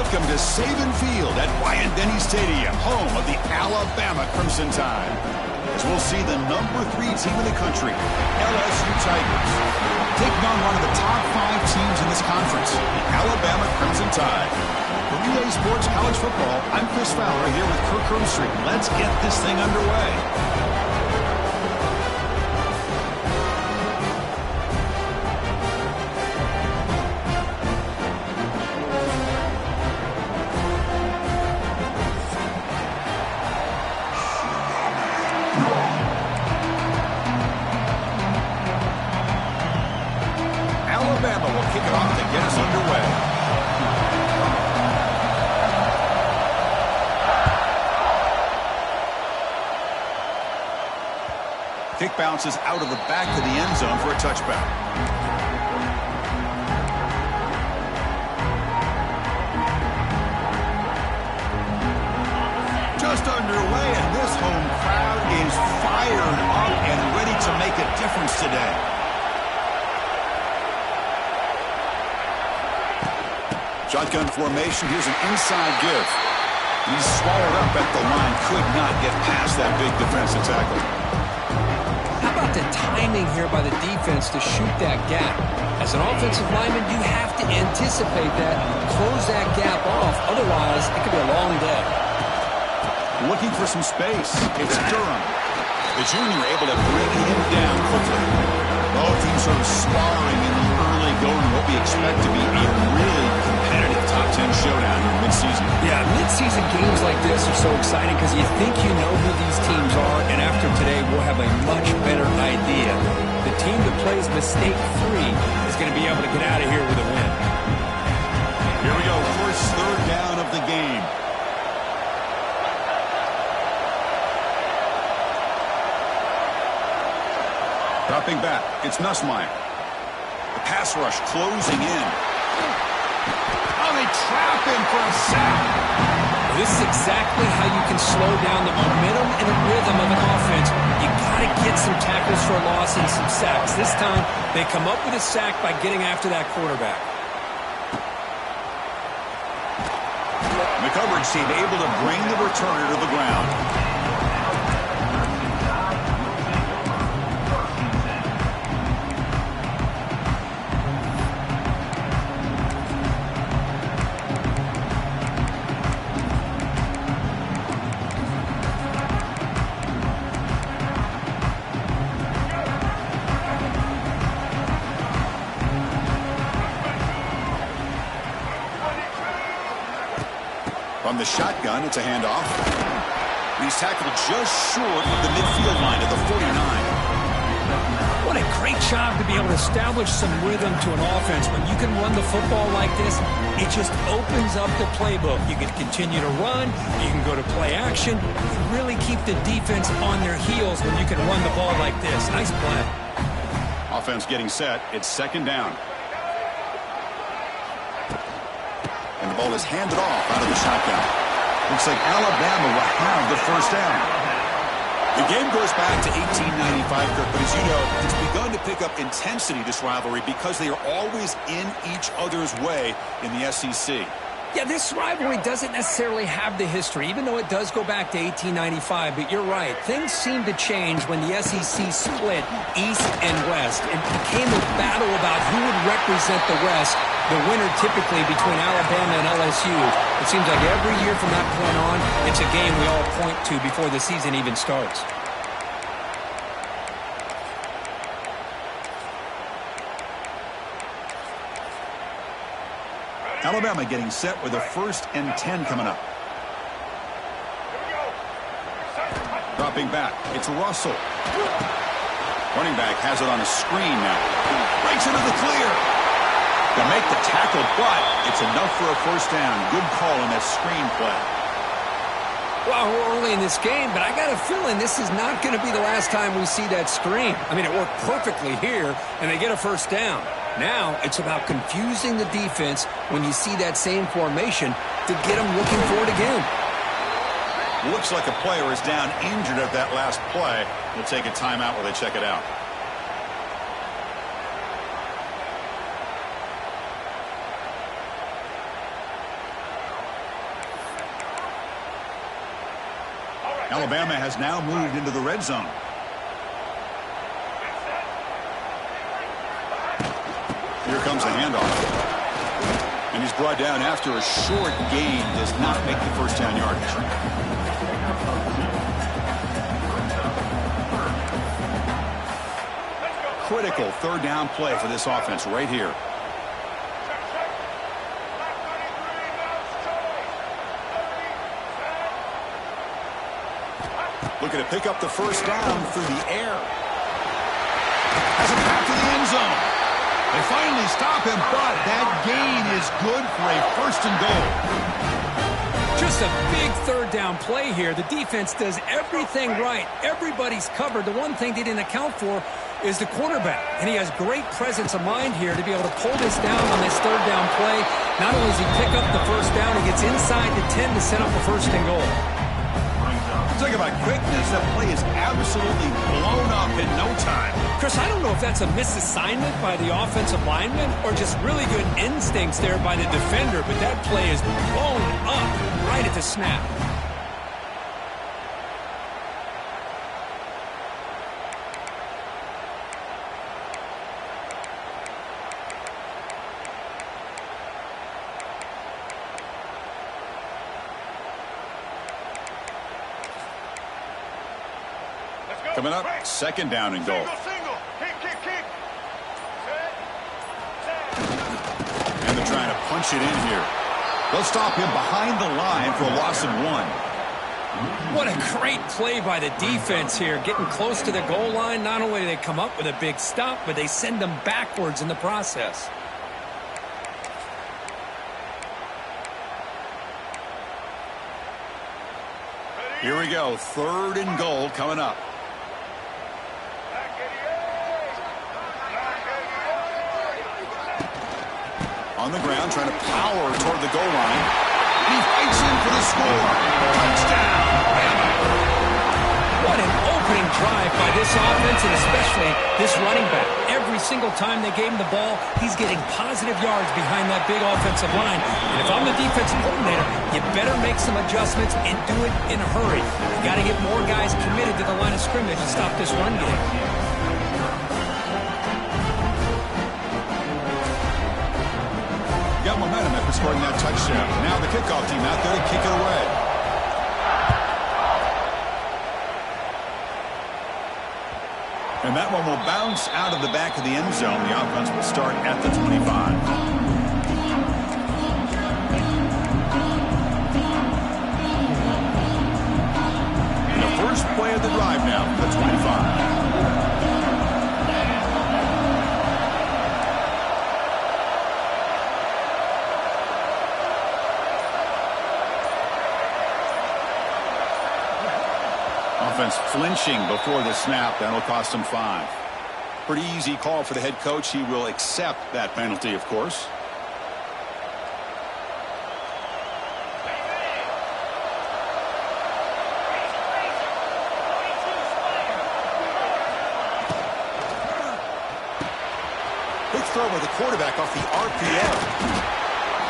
Welcome to Saban Field at Bryant-Denny Stadium, home of the Alabama Crimson Tide. As we'll see the #3 team in the country, LSU Tigers, taking on one of the top 5 teams in this conference, the Alabama Crimson Tide. For Relay Sports College Football, I'm Chris Fowler here with Kirk Herbstreit. Let's get this thing underway. Alabama will kick it off to get us underway. Kick bounces out of the back of the end zone for a touchback. Just underway, and this home crowd is fired up and ready to make a difference today. Shotgun formation. Here's an inside give. He's swallowed up at the line. Could not get past that big defensive tackle. How about the timing here by the defense to shoot that gap? As an offensive lineman, you have to anticipate that, close that gap off. Otherwise, it could be a long day. Looking for some space. It's Durham. The junior able to bring him down quickly. Both teams sort of sparring in the early going of what we expect to be a really competitive top 10 showdown in mid-season. Yeah, mid-season games like this are so exciting because you think you know who these teams are, and after today we'll have a much better idea. The team that plays mistake-free is going to be able to get out of here with a win. Here we go, first third down of the game. Dropping back, it's Nussmeier. The pass rush closing in. Oh, they trap him for a sack. This is exactly how you can slow down the momentum and the rhythm of an offense. You got to get some tackles for a loss and some sacks. This time, they come up with a sack by getting after that quarterback. The coverage team able to bring the returner to the ground. From the shotgun, it's a handoff. He's tackled just short of the midfield line at the 49. What a great job to be able to establish some rhythm to an offense. When you can run the football like this, it just opens up the playbook. You can continue to run. You can go to play action. You really keep the defense on their heels when you can run the ball like this. Nice play. Offense getting set. It's second down. And the ball is handed off out of the shotgun. Looks like Alabama will have the first down. The game goes back to 1895, Kirk, but as you know, it's begun to pick up intensity, this rivalry, because they are always in each other's way in the SEC. Yeah, this rivalry doesn't necessarily have the history, even though it does go back to 1895. But you're right. Things seem to change when the SEC split East and West. It became a battle about who would represent the West, the winner typically between Alabama and LSU. It seems like every year from that point on, it's a game we all point to before the season even starts. Alabama getting set with a 1st and 10 coming up. Dropping back, it's Russell. Running back has it on a screen now. Breaks into the clear. To make the tackle, but it's enough for a first down. Good call in that screen play. Well, we're early in this game, but I got a feeling this is not going to be the last time we see that screen. I mean, it worked perfectly here, and they get a first down. Now it's about confusing the defense when you see that same formation to get them looking for it again. Looks like a player is down injured at that last play. We'll take a timeout while they check it out. Alabama has now moved into the red zone. Here comes a handoff. And he's brought down after a short gain. Does not make the first down yardage. Critical third down play for this offense right here. Looking to pick up the first down through the air. Has it back to the end zone. They finally stop him, but that gain is good for a first and goal. Just a big third down play here. The defense does everything right. Everybody's covered. The one thing they didn't account for is the quarterback. And he has great presence of mind here to be able to pull this down on this third down play. Not only does he pick up the first down, he gets inside the 10 to set up a first and goal. Talk about quickness. That play is absolutely blown up in no time. Chris, I don't know if that's a misassignment by the offensive lineman or just really good instincts there by the defender, but that play is blown up right at the snap. Coming up, second down and goal. Kick. And they're trying to punch it in here. They'll stop him behind the line for a loss of 1. What a great play by the defense here. Getting close to the goal line, not only do they come up with a big stop, but they send them backwards in the process. Here we go, third and goal coming up. On the ground, trying to power toward the goal line. He fights in for the score. Touchdown, Bama. What an opening drive by this offense, and especially this running back. Every single time they gave him the ball, he's getting positive yards behind that big offensive line. And if I'm the defensive coordinator, you better make some adjustments and do it in a hurry. You got to get more guys committed to the line of scrimmage to stop this run game. Got momentum after scoring that touchdown. Now the kickoff team out there to kick it away. And that one will bounce out of the back of the end zone. The offense will start at the 25. And the first play of the drive now, the 25. Offense flinching before the snap. That'll cost him 5. Pretty easy call for the head coach. He will accept that penalty, of course. Quick throw by the quarterback off the RPO.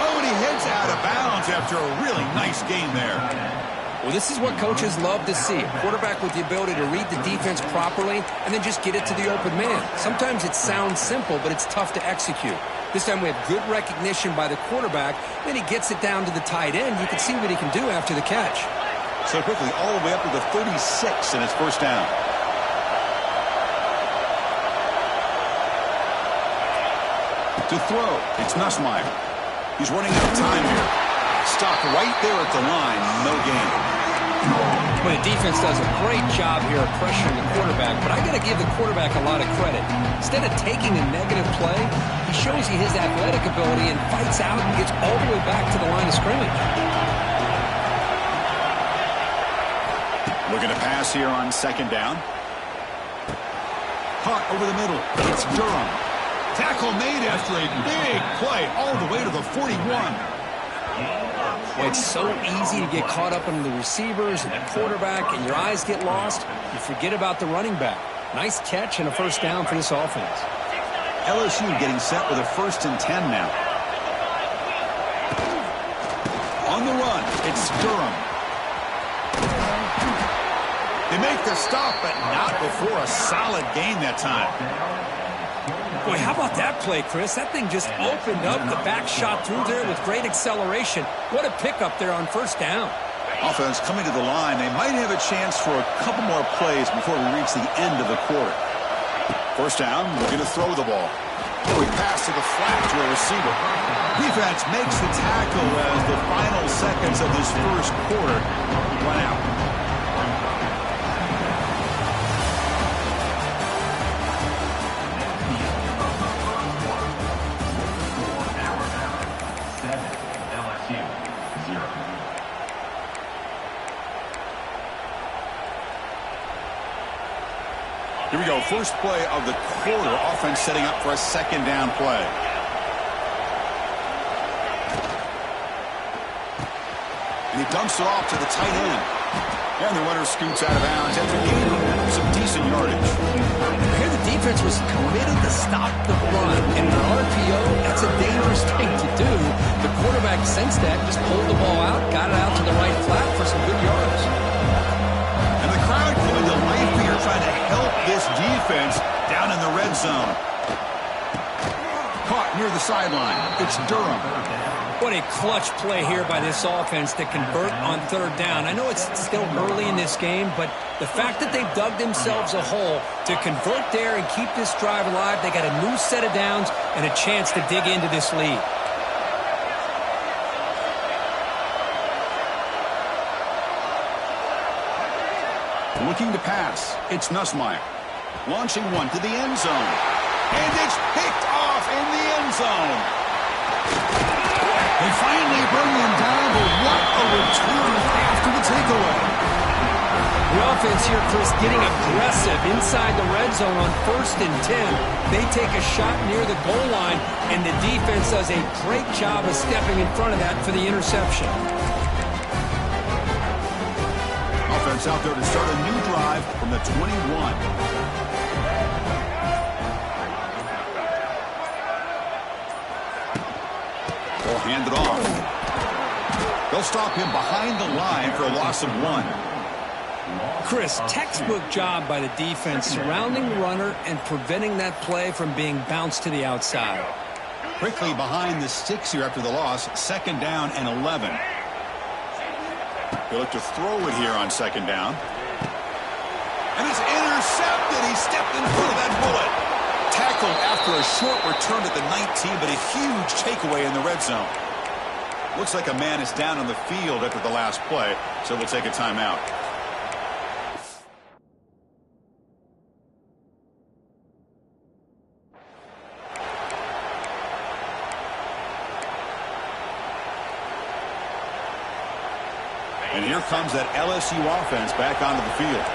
Oh, and he heads out of bounds after a really nice game there. Well, this is what coaches love to see. A quarterback with the ability to read the defense properly and then just get it to the open man. Sometimes it sounds simple, but it's tough to execute. This time we have good recognition by the quarterback. Then he gets it down to the tight end. You can see what he can do after the catch. So quickly, all the way up to the 36 in his first down. To throw, it's Nussmeier. He's running out of time here. Stopped right there at the line, no gain. Well, the defense does a great job here of pressuring the quarterback, but I got to give the quarterback a lot of credit. Instead of taking a negative play, he shows you his athletic ability and fights out and gets all the way back to the line of scrimmage. Looking to pass here on second down. Caught over the middle. It's Durham. Tackle made after a big play all the way to the 41. Well, it's so easy to get caught up in the receivers and the quarterback, and your eyes get lost. You forget about the running back. Nice catch and a first down for this offense. LSU getting set with a 1st and 10 now. On the run, it's Durham. They make the stop, but not before a solid gain that time. Boy, how about that play, Chris? That thing just opened up. The back shot through there with great acceleration. What a pickup there on first down. Offense coming to the line. They might have a chance for a couple more plays before we reach the end of the quarter. First down, we're going to throw the ball. We pass to the flat to a receiver. Defense makes the tackle as the final seconds of this first quarter run out. Here we go, first play of the quarter. Offense setting up for a second down play. And he dumps it off to the tight end. And the runner scoots out of bounds after gaining some decent yardage. Here the defense was committed to stop the run. And in an RPO, that's a dangerous thing to do. The quarterback sensed that, just pulled the ball out, got it out to the right flat for some good yards. And the crowd coming to life here, trying to help this defense down in the red zone. Caught near the sideline. It's Durham. What a clutch play here by this offense to convert on third down. I know it's still early in this game, but the fact that they've dug themselves a hole to convert there and keep this drive alive, they got a new set of downs and a chance to dig into this lead. Looking to pass. It's Nussmeier. Launching one to the end zone. And it's picked off in the end zone. They finally bring him down, but what a return after the takeaway. The offense here, Chris, getting aggressive inside the red zone on 1st and 10. They take a shot near the goal line, and the defense does a great job of stepping in front of that for the interception. Offense out there to start a new drive from the 21. They'll hand it off. They'll stop him behind the line for a loss of 1. Chris, textbook job by the defense surrounding the runner and preventing that play from being bounced to the outside. Quickly behind the sticks here after the loss. Second down and 11. He'll look to throw it here on second down. And it's intercepted. He stepped in front of that bullet. Tackled after a short return at the 19, but a huge takeaway in the red zone. Looks like a man is down on the field after the last play, so we'll take a timeout. And here comes that LSU offense back onto the field.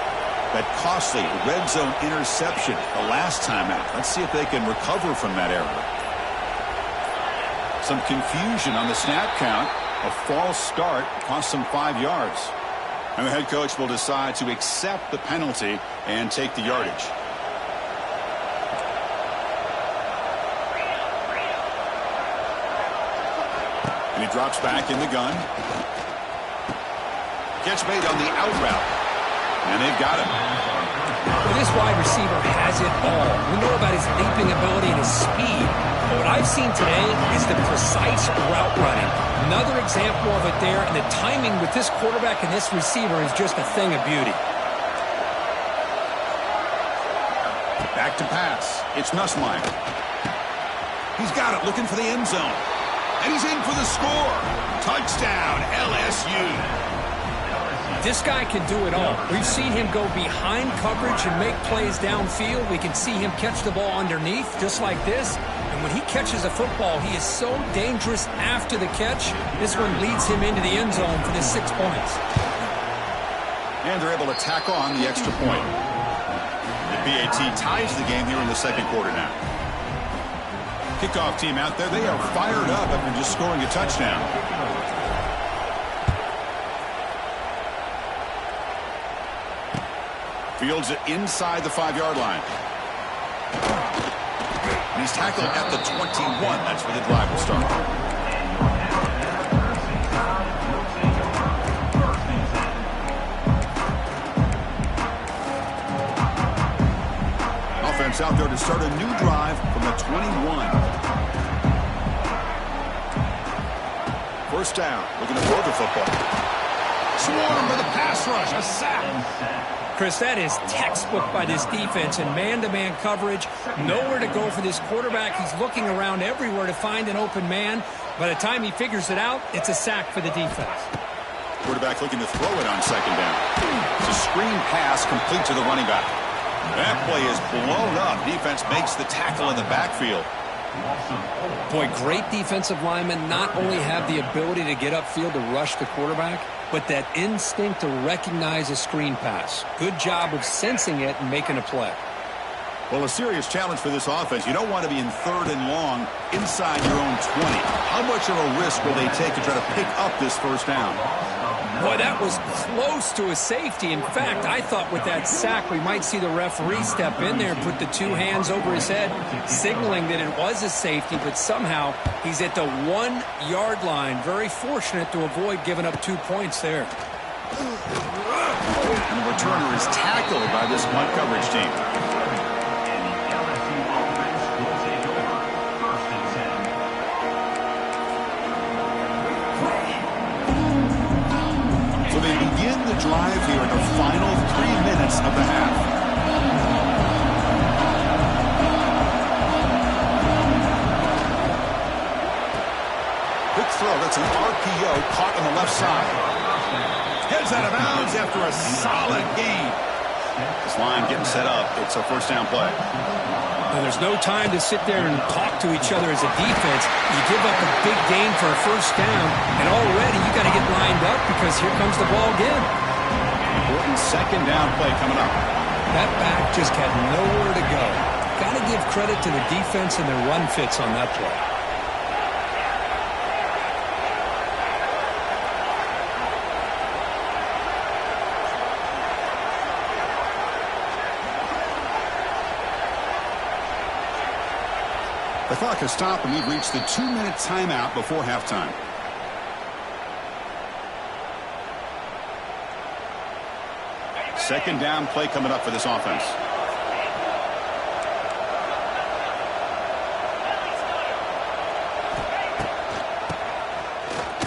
That costly red zone interception the last time out. Let's see if they can recover from that error. Some confusion on the snap count. A false start cost them 5 yards. And the head coach will decide to accept the penalty and take the yardage. And he drops back in the gun. Catch made on the out route. And they've got him. Well, this wide receiver has it all. We know about his leaping ability and his speed. But what I've seen today is the precise route running. Another example of it there. And the timing with this quarterback and this receiver is just a thing of beauty. Back to pass. It's Nussmeier. He's got it, looking for the end zone. And he's in for the score. Touchdown, LSU. This guy can do it all. We've seen him go behind coverage and make plays downfield. We can see him catch the ball underneath, just like this. And when he catches a football, he is so dangerous after the catch. This one leads him into the end zone for the 6 points. And they're able to tack on the extra point. The BAT ties the game here in the second quarter now. Kickoff team out there, they are fired up after just scoring a touchdown. Fields it inside the 5-yard line. And he's tackled at the 21. That's where the drive will start. to start a new drive from the 21. First down, looking to throw the football. Swarm for the pass rush, a sack. Chris, that is textbook by this defense in man-to-man coverage. Nowhere to go for this quarterback. He's looking around everywhere to find an open man. By the time he figures it out, it's a sack for the defense. Quarterback looking to throw it on second down. It's a screen pass complete to the running back. That play is blown up. Defense makes the tackle in the backfield. Boy, great defensive linemen not only have the ability to get upfield to rush the quarterback, but that instinct to recognize a screen pass. Good job of sensing it and making a play. Well, a serious challenge for this offense. You don't want to be in 3rd and long inside your own 20. How much of a risk will they take to try to pick up this first down? Boy, that was close to a safety. In fact, I thought with that sack we might see the referee step in there and put the 2 hands over his head, signaling that it was a safety, but somehow he's at the 1-yard line. Very fortunate to avoid giving up 2 points there. And the returner is tackled by this punt coverage team. They begin the drive here in the final 3 minutes of the half. Quick throw. That's an RPO caught on the left side. Heads out of bounds after a solid gain. This line getting set up. It's a first down play. And there's no time to sit there and talk to each other as a defense. You give up a big gain for a first down, and already you got to get lined up because here comes the ball again. Important second down play coming up. That back just had nowhere to go. Got to give credit to the defense and their run fits on that play. The clock has stopped, and we've reached the 2-minute timeout before halftime. Second down play coming up for this offense.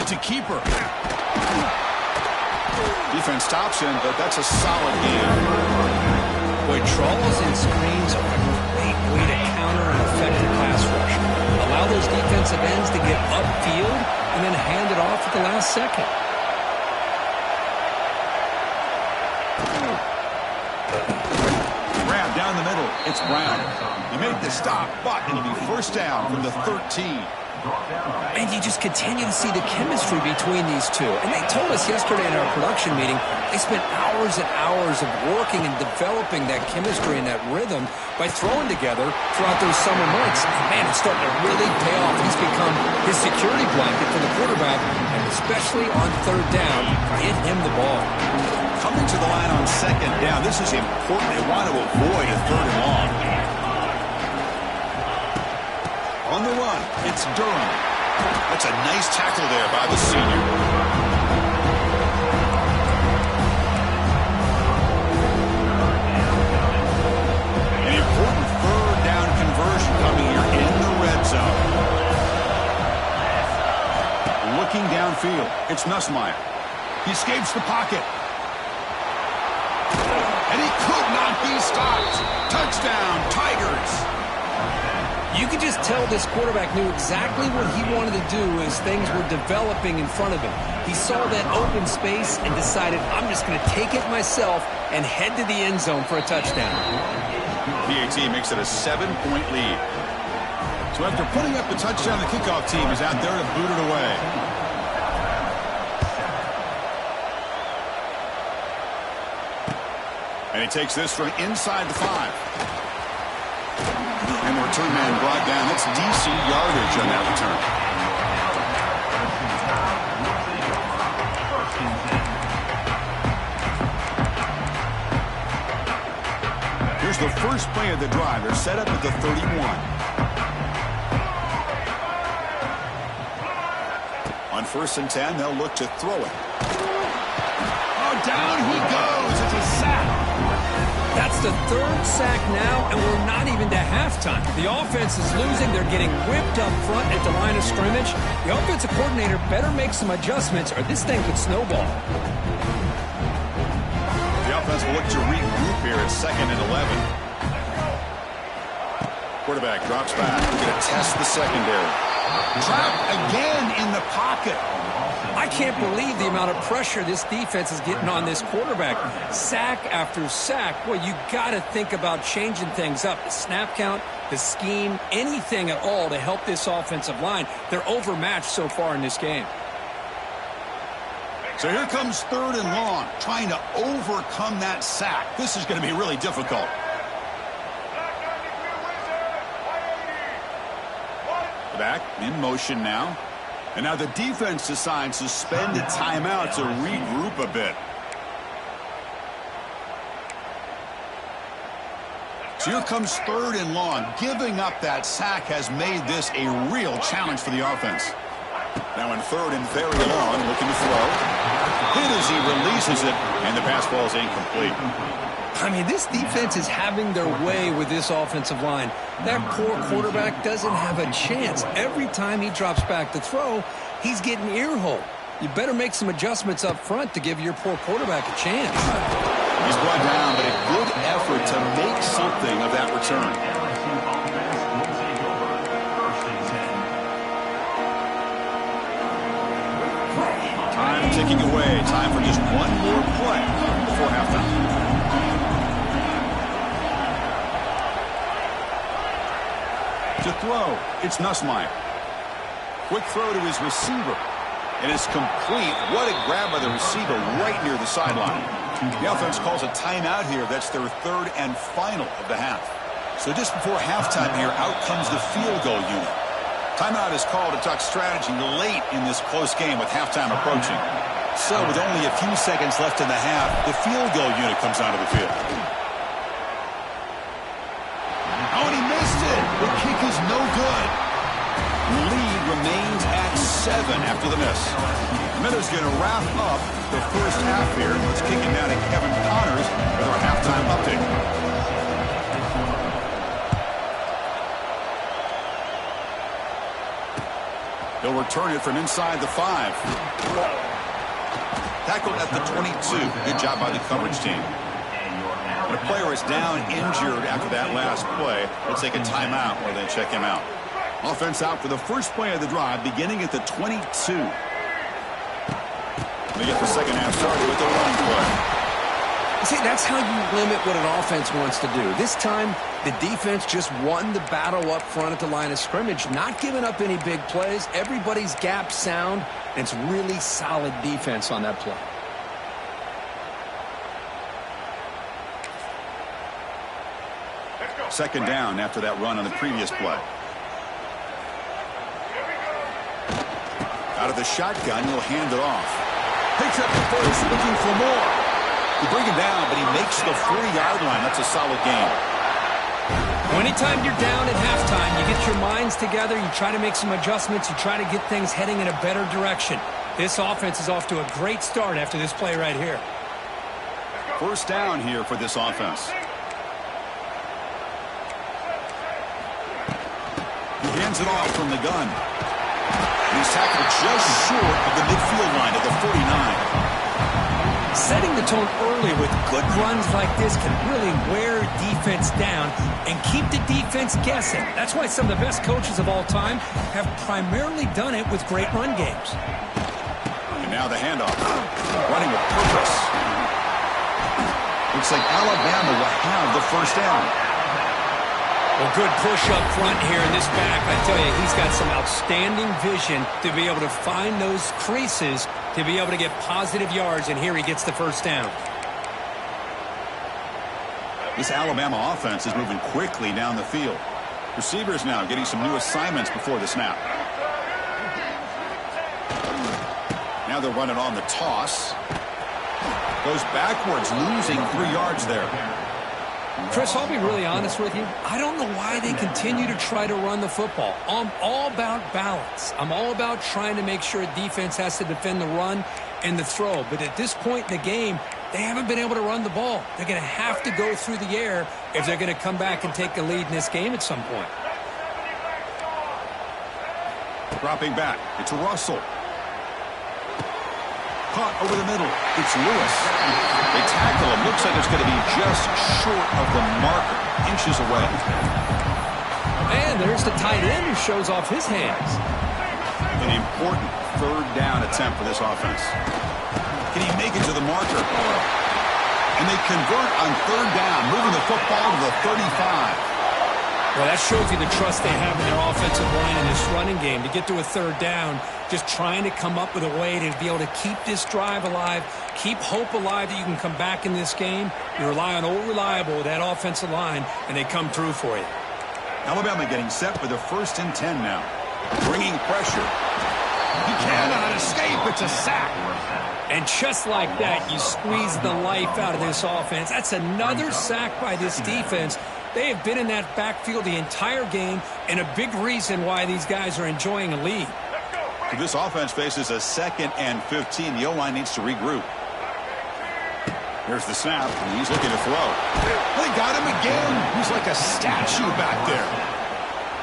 It's a keeper. Defense stops him, but that's a solid game. Boy, trawls and screens are a great way to counter an effective pass rush. Allow those defensive ends to get upfield and then hand it off at the last second. Grab down the middle. It's Brown. He made the stop, but it'll be first down from the 13. And you just continue to see the chemistry between these two. And they told us yesterday in our production meeting, they spent hours and hours of working and developing that chemistry and that rhythm by throwing together throughout those summer months. And man, it's starting to really pay off. He's become his security blanket for the quarterback, and especially on 3rd down, get him the ball. Coming to the line on second down, this is important. They want to avoid a 3rd and long. On the run, it's Durham. That's a nice tackle there by the senior. An important 3rd down conversion coming here in the red zone. Looking downfield, it's Nussmeier. He escapes the pocket. And he could not be stopped. Touchdown, Tigers. You could just tell this quarterback knew exactly what he wanted to do as things were developing in front of him. He saw that open space and decided, I'm just going to take it myself and head to the end zone for a touchdown. PAT makes it a 7-point lead. So after putting up the touchdown, the kickoff team is out there to boot it away. And he takes this from inside the 5. And the return man brought down. That's decent yardage on that return. Here's the first play of the drive. They're set up at the 31. On 1st and 10, they'll look to throw it. Oh, down he goes. It's a sack. That's the third sack now, and we're not even to halftime. The offense is losing. They're getting whipped up front at the line of scrimmage. The offensive coordinator better make some adjustments, or this thing could snowball. The offense will look to regroup here at 2nd and 11. Quarterback drops back. We're going to test the secondary. Trapped again in the pocket. I can't believe the amount of pressure this defense is getting on this quarterback. Sack after sack. Well, you got to think about changing things up. The snap count, the scheme, anything at all to help this offensive line. They're overmatched so far in this game. So here comes 3rd and long, trying to overcome that sack. This is going to be really difficult. Back in motion now. And now the defense decides to spend a timeout to regroup a bit. So here comes 3rd and long. Giving up that sack has made this a real challenge for the offense. Now in 3rd and very long, looking to throw. Hit as he releases it, and the pass ball is incomplete. I mean, this defense is having their way with this offensive line. That poor quarterback doesn't have a chance. Every time he drops back to throw, he's getting ear-hole. You better make some adjustments up front to give your poor quarterback a chance. He's brought down, but a good effort to make something of that return. Time ticking away. Time for just one more play before halftime. To throw, it's Nussmeier. Quick throw to his receiver. And it's complete. What a grab by the receiver right near the sideline. The offense calls a timeout here. That's their 3rd and final of the half. So just before halftime here, out comes the field goal unit. Timeout is called to talk strategy late in this close game with halftime approaching. So with only a few seconds left in the half, the field goal unit comes onto the field. Oh, and he missed it. The kick is no good. Lead remains at 7 after the miss. Miller's going to wrap up the first half here. Let's kick it down to Kevin Connors with our halftime update. He'll return it from inside the 5. Tackled at the 22. Good job by the coverage team. When a player is down injured after that last play, we'll take a timeout or then check him out. Offense out for the first play of the drive, beginning at the 22. We get the second half started with the running play. See, that's how you limit what an offense wants to do. This time, the defense just won the battle up front at the line of scrimmage, not giving up any big plays. Everybody's gap sound, and it's really solid defense on that play. Second down after that run on the previous play. Out of the shotgun, he'll hand it off. Picks up the first, looking for more. You bring him down, but he makes the 40-yard line. That's a solid game. Anytime you're down at halftime, you get your minds together, you try to make some adjustments, you try to get things heading in a better direction. This offense is off to a great start after this play right here. First down here for this offense. He hands it off from the gun. And he's tackled just short of the midfield line at the 49. Setting the tone early with good runs like this can really wear defense down and keep the defense guessing. That's why some of the best coaches of all time have primarily done it with great run games. And now the handoff. Running with purpose. Looks like Alabama will have the first down. Well, good push up front here in this back. I tell you, he's got some outstanding vision to be able to find those creases, to be able to get positive yards, and here he gets the first down. This Alabama offense is moving quickly down the field. Receivers now getting some new assignments before the snap. Now they're running on the toss. Goes backwards, losing 3 yards there. Chris, I'll be really honest with you. I don't know why they continue to try to run the football. I'm all about balance. I'm all about trying to make sure defense has to defend the run and the throw. But at this point in the game, they haven't been able to run the ball. They're going to have to go through the air if they're going to come back and take a lead in this game at some point. Dropping back. It's Russell. Caught over the middle. It's Lewis. They tackle him. Looks like it's going to be just short of the marker. Inches away. And there's the tight end who shows off his hands. An important third down attempt for this offense. Can he make it to the marker? And they convert on third down, moving the football to the 35. Well, that shows you the trust they have in their offensive line in this running game. To get to a third down, just trying to come up with a way to be able to keep this drive alive, keep hope alive that you can come back in this game. You rely on old reliable, that offensive line, and they come through for you. Alabama getting set for the 1st and 10 now. Bringing pressure. He cannot escape. It's a sack. And just like that, you squeeze the life out of this offense. That's another sack by this defense. They have been in that backfield the entire game, and a big reason why these guys are enjoying a lead. So this offense faces a 2nd and 15. The O-line needs to regroup. Here's the snap, and he's looking to throw. They got him again. He's like a statue back there.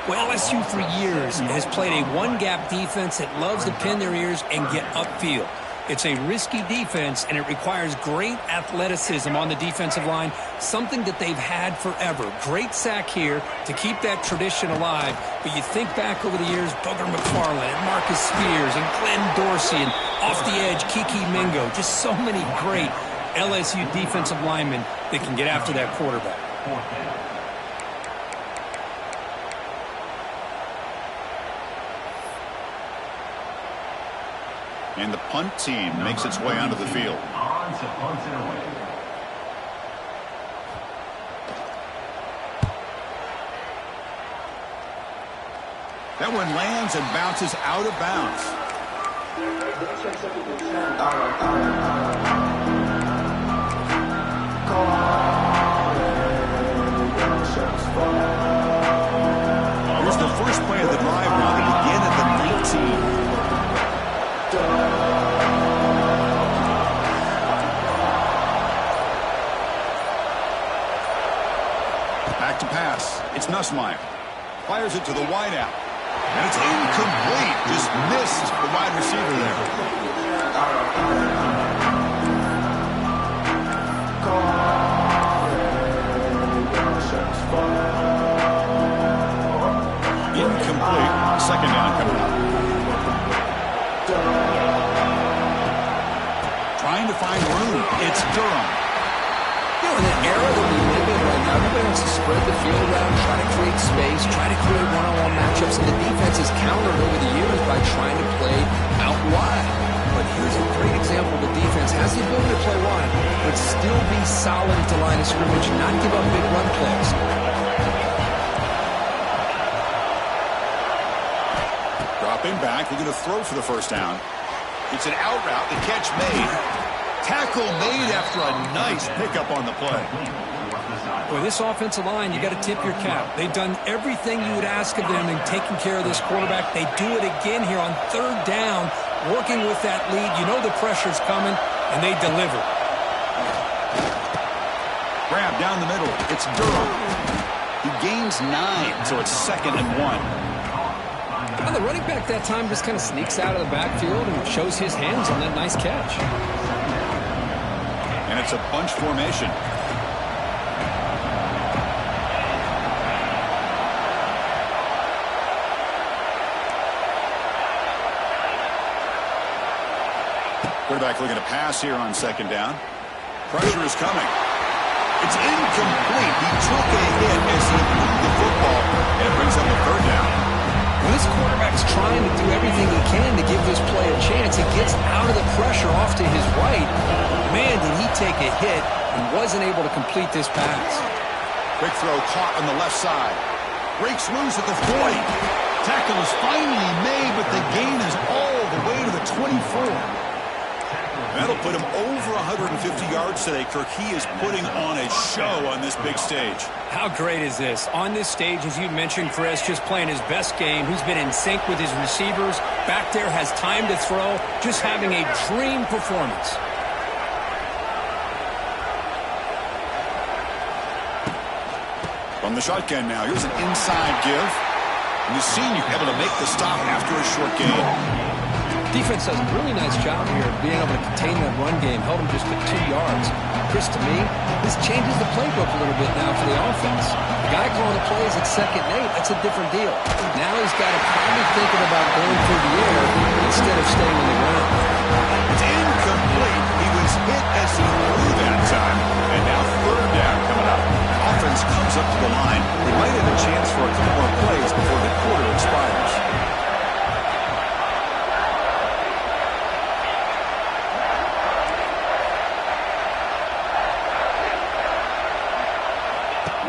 Well, LSU for years has played a one-gap defense that loves to pin their ears and get upfield. It's a risky defense, and it requires great athleticism on the defensive line, something that they've had forever. Great sack here to keep that tradition alive. But you think back over the years, Booger McFarland and Marcus Spears and Glenn Dorsey, and off the edge, Kiki Mingo. Just so many great LSU defensive linemen that can get after that quarterback. And the punt team makes its way onto the field. That one lands and bounces out of bounds. Here's the first play of the drive now to begin at the 19. Back to pass. It's Nussmeier. Fires it to the wideout. And it's incomplete. Just missed the wide receiver there. Incomplete. 2nd down coming up. Trying to find room. It's Durham. You know, in the era that we live in right now, everybody wants to spread the field around, try to create space, try to create one-on-one matchups, and the defense has countered over the years by trying to play out wide. But here's a great example. The defense has the ability to play wide, but still be solid at the line of scrimmage, not give up big run plays. Dropping back, we're going to throw for the 1st down. It's an out route, the catch made. Tackle made after a nice pickup on the play. Boy, this offensive line, you got to tip your cap. They've done everything you would ask of them in taking care of this quarterback. They do it again here on 3rd down, working with that lead. You know the pressure's coming, and they deliver. Grab down the middle. It's Durham. He gains 9, so it's 2nd and 1. And the running back that time just kind of sneaks out of the backfield and shows his hands on that nice catch. And it's a bunch formation. Quarterback looking to pass here on 2nd down. Pressure is coming. It's incomplete. He took a hit as he moved the football, and it brings up a 3rd down. Well, this quarterback's trying to do everything he can to give this play a chance. He gets out of the pressure off to his right. Man, did he take a hit and wasn't able to complete this pass. Quick throw caught on the left side. Breaks loose at the 40. Tackle is finally made, but the gain is all the way to the 24. That'll put him over 150 yards today, Kirk. He is putting on a show on this big stage. How great is this? On this stage, as you mentioned, Chris, just playing his best game. He's been in sync with his receivers. Back there, has time to throw. Just having a dream performance. From the shotgun now, here's an inside give. And the senior able to make the stop after a short gain. Defense does a really nice job here of being able to contain that run game. Held him just to 2 yards. Chris, to me, this changes the playbook a little bit now for the offense. The guy calling the plays at 2nd and 8, that's a different deal. Now he's got to probably thinking about going through the air instead of staying on the ground. It's incomplete. He was hit as he threw that time. And now 3rd down coming up. Offense comes up to the line. They might have a chance for a couple more plays before the quarter expires.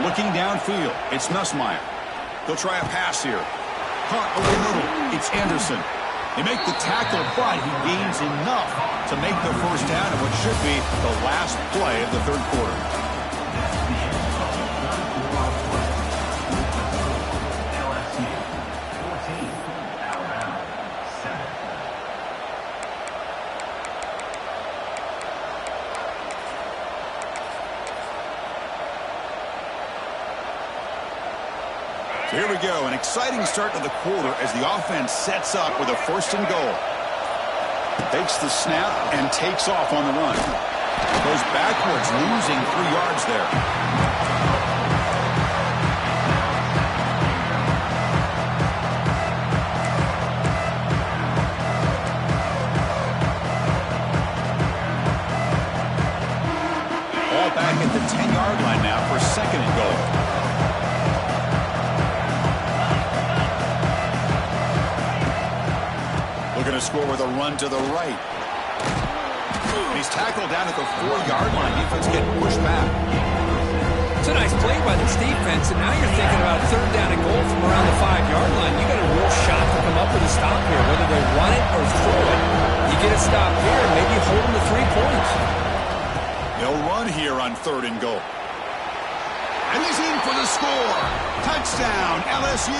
Looking downfield, it's Nussmeier. They'll try a pass here. Caught over the middle. It's Anderson. They make the tackle, but he gains enough to make the first down in what should be the last play of the 3rd quarter. Here we go, an exciting start to the quarter as the offense sets up with a 1st and goal. Takes the snap and takes off on the run. Goes backwards, losing 3 yards there. Ball back at the 10-yard line now for 2nd and goal. Going to score with a run to the right. And he's tackled down at the 4-yard line. Defense getting pushed back. It's a nice play by this defense, and now you're thinking about 3rd down and goal from around the 5-yard line. You got a real shot to come up with a stop here, whether they run it or throw it. You get a stop here, and maybe hold them to 3 points. They'll run here on 3rd and goal. And he's in for the score. Touchdown, LSU.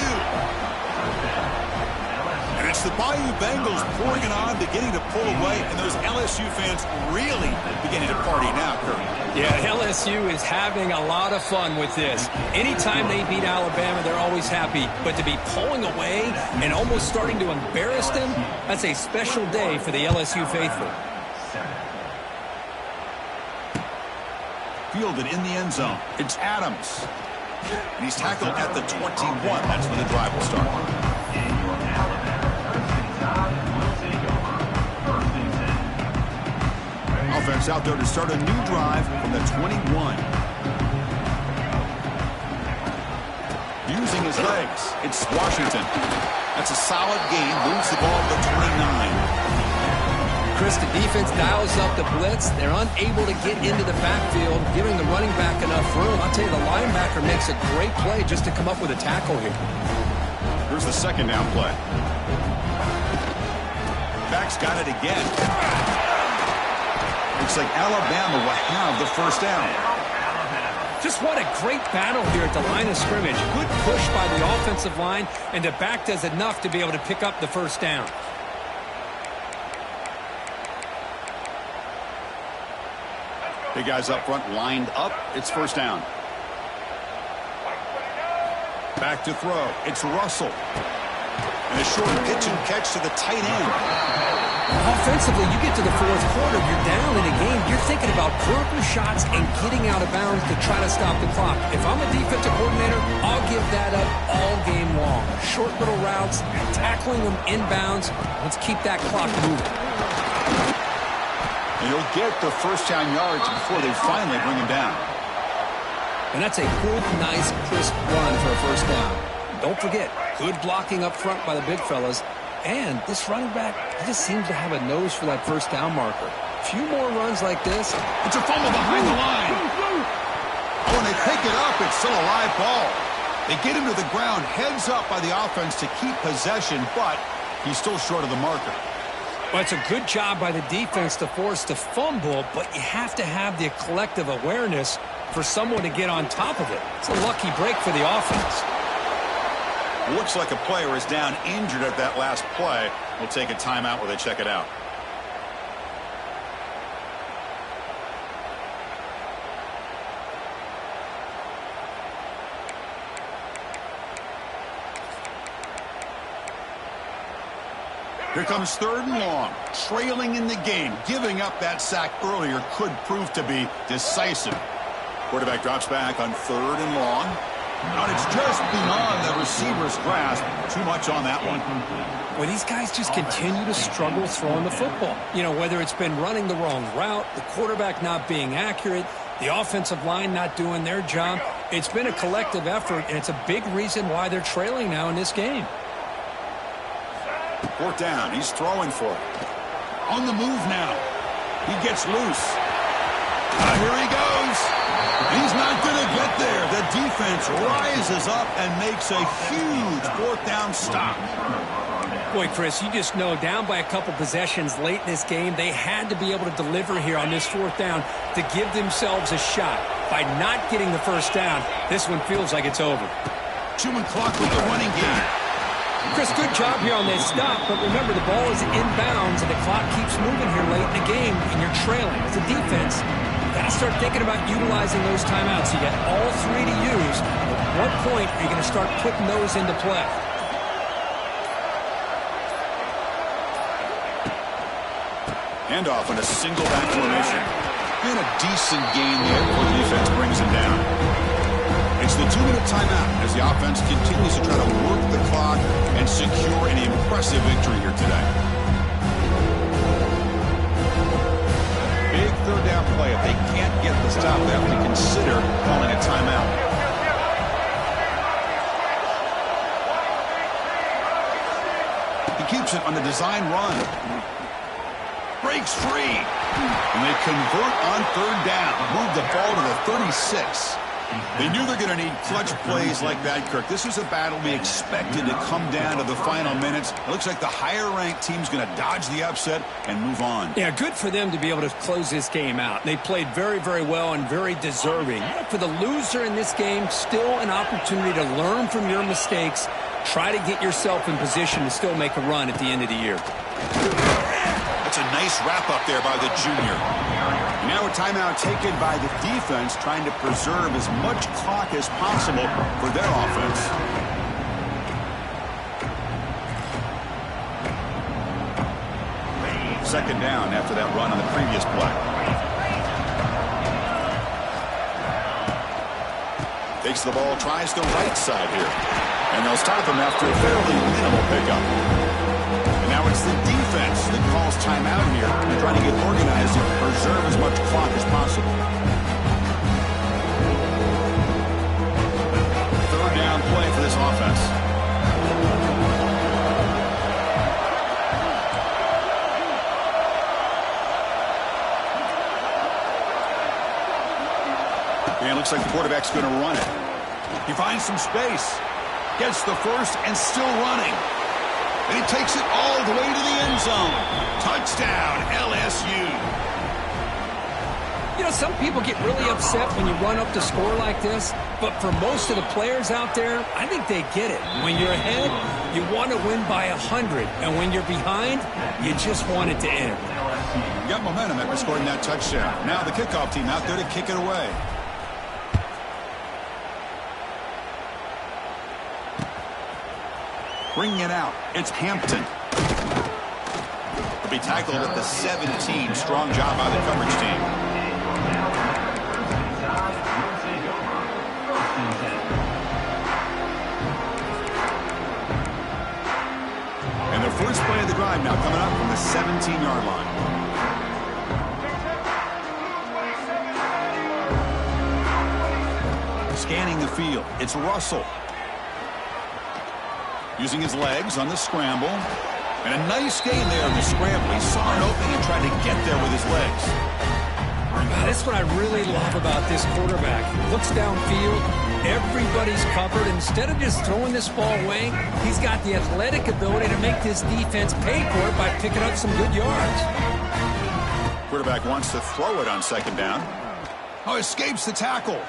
And it's the Bayou Bengals pouring it on, beginning to pull away, and those LSU fans really beginning to party now, Kurt. Yeah, LSU is having a lot of fun with this. Anytime they beat Alabama, they're always happy. But to be pulling away and almost starting to embarrass them, that's a special day for the LSU faithful. Fielded in the end zone. It's Adams. And he's tackled at the 21. That's when the drive will start. Offense out there to start a new drive from the 21. Using his legs, it's Washington. That's a solid gain, moves the ball to the 29. Chris, the defense dials up the blitz. They're unable to get into the backfield, giving the running back enough room. I'll tell you, the linebacker makes a great play just to come up with a tackle here. Here's the 2nd down play. Back's got it again. Looks like Alabama will have the 1st down. Just what a great battle here at the line of scrimmage. Good push by the offensive line, and the back does enough to be able to pick up the 1st down. Big guys up front lined up. It's 1st down. Back to throw. It's Russell. And a short pitch and catch to the tight end. Offensively, you get to the 4th quarter, you're down in a game. You're thinking about vertical shots and getting out of bounds to try to stop the clock. If I'm a defensive coordinator, I'll give that up all game long. Short little routes, tackling them inbounds. Let's keep that clock moving. And he'll get the 1st down yards before they finally bring him down. And that's a good, nice, crisp run for a 1st down. Don't forget, good blocking up front by the big fellas. And this running back, he just seems to have a nose for that 1st down marker. A few more runs like this. It's a fumble behind the line. Oh, and they pick it up. It's still a live ball. They get him to the ground, heads up by the offense to keep possession, but he's still short of the marker. Well, it's a good job by the defense to force the fumble, but you have to have the collective awareness for someone to get on top of it. It's a lucky break for the offense. Looks like a player is down injured at that last play. We'll take a timeout while they check it out. Here comes 3rd and long. Trailing in the game. Giving up that sack earlier could prove to be decisive. Quarterback drops back on 3rd and long. And it's just beyond the receiver's grasp. Too much on that one. Well, these guys just continue to struggle throwing the football. You know, whether it's been running the wrong route, the quarterback not being accurate, the offensive line not doing their job. It's been a collective effort, and it's a big reason why they're trailing now in this game. 4th down. He's throwing for it. On the move now. He gets loose. Here he goes. He's not going to get there. The defense rises up and makes a huge 4th down stop. Boy, Chris, you just know down by a couple possessions late in this game, they had to be able to deliver here on this 4th down to give themselves a shot. By not getting the 1st down, this one feels like it's over. Chewing clock with the running game. Chris, good job here on this stop, but remember the ball is inbounds and the clock keeps moving here late in the game and you're trailing. As a defense, you got to start thinking about utilizing those timeouts. You got all 3 to use. At what point are you going to start putting those into play? Handoff in a single back formation. And a decent gain there before the defense brings him down. It's the 2-minute timeout as the offense continues to try to work the clock and secure an impressive victory here today. Big 3rd down play. If they can't get the stop, they have to consider calling a timeout. He keeps it on the design run. Breaks free. And they convert on 3rd down. Move the ball to the 36. They knew they're going to need clutch plays like that, Kirk. This was a battle we expected to come down to the final minutes. It looks like the higher-ranked team's going to dodge the upset and move on. Yeah, good for them to be able to close this game out. They played very, very well and very deserving. For the loser in this game, still an opportunity to learn from your mistakes. Try to get yourself in position to still make a run at the end of the year. That's a nice wrap-up there by the junior. Now a timeout taken by the defense, trying to preserve as much clock as possible for their offense. Second down after that run on the previous play. Takes the ball, tries the right side here. And they'll stop him after a fairly minimal pickup. And now it's the defense that calls timeout here. They're trying to get organized and preserve as much clock as possible. 3rd down play for this offense. And it looks like the quarterback's going to run it. He finds some space. Gets the first and still running. And he takes it all the way to the end zone. Touchdown, LSU. You know, some people get really upset when you run up the score like this, but for most of the players out there, I think they get it. When you're ahead, you want to win by 100, and when you're behind, you just want it to end. You got momentum after scoring that touchdown. Now the kickoff team out there to kick it away. Bringing it out, it's Hampton. He'll be tackled at the 17. Strong job by the coverage team. And the first play of the drive now coming up from the 17-yard line. Scanning the field, it's Russell. Using his legs on the scramble. And a nice gain there in the scramble. He saw an opening and tried to get there with his legs. That's what I really love about this quarterback. He looks downfield. Everybody's covered. Instead of just throwing this ball away, he's got the athletic ability to make this defense pay for it by picking up some good yards. Quarterback wants to throw it on 2nd down. Oh, escapes the tackle.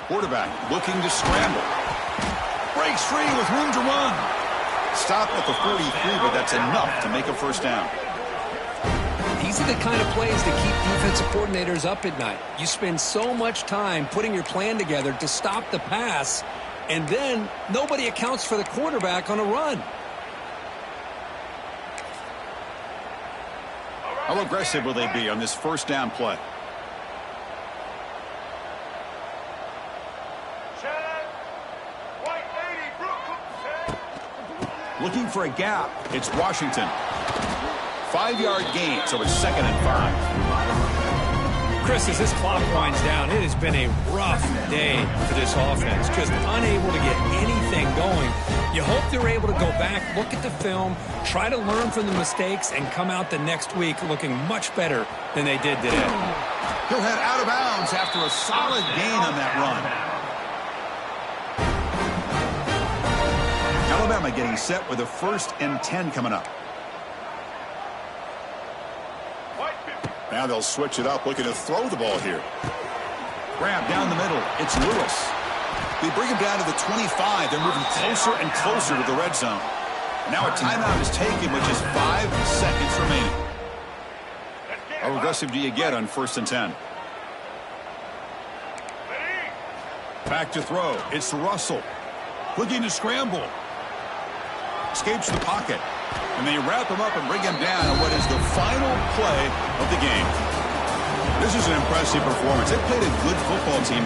Quarterback looking to scramble. Breaks free with room to run. Stop at the 43, but that's enough to make a 1st down. These are the kind of plays that keep defensive coordinators up at night. You spend so much time putting your plan together to stop the pass, and then nobody accounts for the quarterback on a run. How aggressive will they be on this first down play? Looking for a gap. It's Washington. 5-yard gain, so it's 2nd and 5. Chris, as this clock winds down, it has been a rough day for this offense. Just unable to get anything going. You hope they're able to go back, look at the film, try to learn from the mistakes, and come out the next week looking much better than they did today. He'll head out of bounds after a solid gain on that run. Alabama getting set with a 1st and 10 coming up. Now they'll switch it up, looking to throw the ball here. Grab down the middle. It's Lewis. They bring him down to the 25. They're moving closer and closer to the red zone. Now a timeout is taken with just 5 seconds remaining. How aggressive do you get on 1st and 10? Back to throw. It's Russell. Looking to scramble. Escapes the pocket. And they wrap him up and bring him down on what is the final play of the game. This is an impressive performance. They played a good football team.